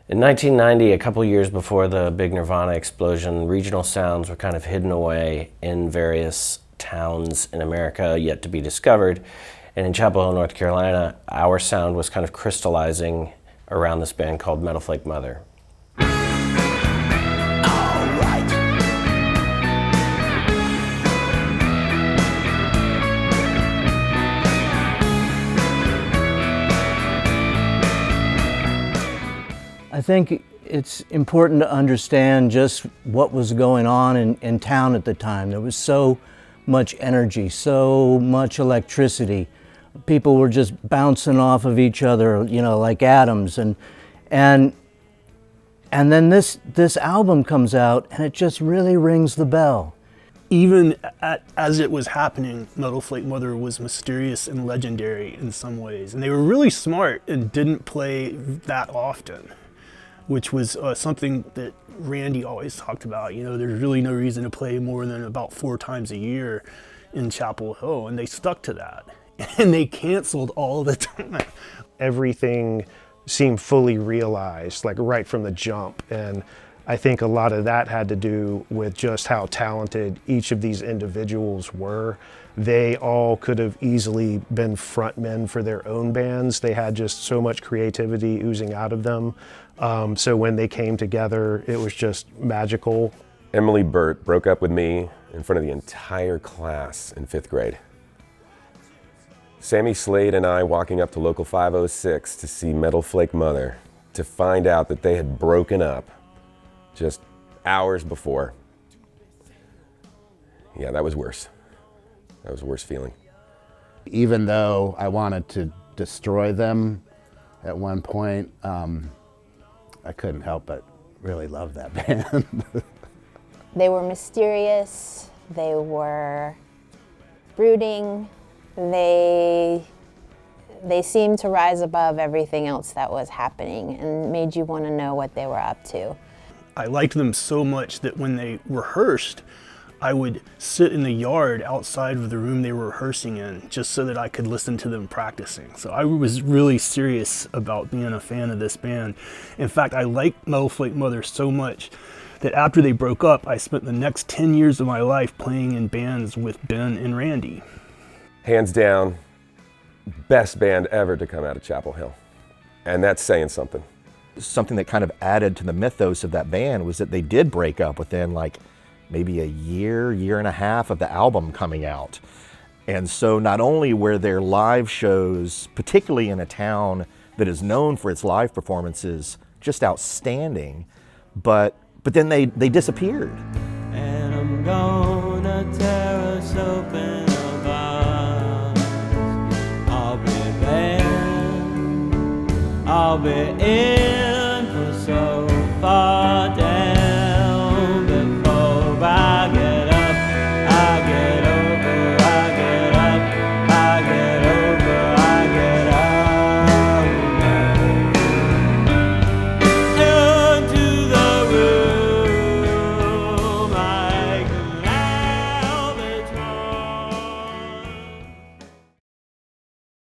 In 1990, a couple years before the big Nirvana explosion, regional sounds were kind of hidden away in various towns in America yet to be discovered. And in Chapel Hill, North Carolina, our sound was kind of crystallizing around this band called Metal Flake Mother. I think it's important to understand just what was going on in town at the time. There was so much energy, so much electricity. People were just bouncing off of each other, you know, like atoms. And then this album comes out and it just really rings the bell. Even as it was happening, Metal Flake Mother was mysterious and legendary in some ways. And they were really smart and didn't play that often, which was something that Randy always talked about. You know, there's really no reason to play more than about 4 times a year in Chapel Hill, and they stuck to that. And they canceled all the time. Everything seemed fully realized, like right from the jump. And I think a lot of that had to do with just how talented each of these individuals were. They all could have easily been frontmen for their own bands. They had just so much creativity oozing out of them. So when they came together, it was just magical. Emily Burt broke up with me in front of the entire class in 5th grade. Sammy Slade and I walking up to Local 506 to see Metal Flake Mother to find out that they had broken up just hours before. Yeah, that was worse. That was a worse feeling. Even though I wanted to destroy them at one point, I couldn't help but really love that band. They were mysterious, they were brooding, they seemed to rise above everything else that was happening and made you want to know what they were up to. I liked them so much that when they rehearsed, I would sit in the yard outside of the room they were rehearsing in just so that I could listen to them practicing. So I was really serious about being a fan of this band. In fact, I liked Metal Flake Mother so much that after they broke up, I spent the next 10 years of my life playing in bands with Ben and Randy. Hands down, best band ever to come out of Chapel Hill. And that's saying something. Something that kind of added to the mythos of that band was that they did break up within like maybe a year and a half of the album coming out. And so not only were their live shows, particularly in a town that is known for its live performances, just outstanding, but then they disappeared. And I'm gonna tear us open of ours. I'll be there, I'll be in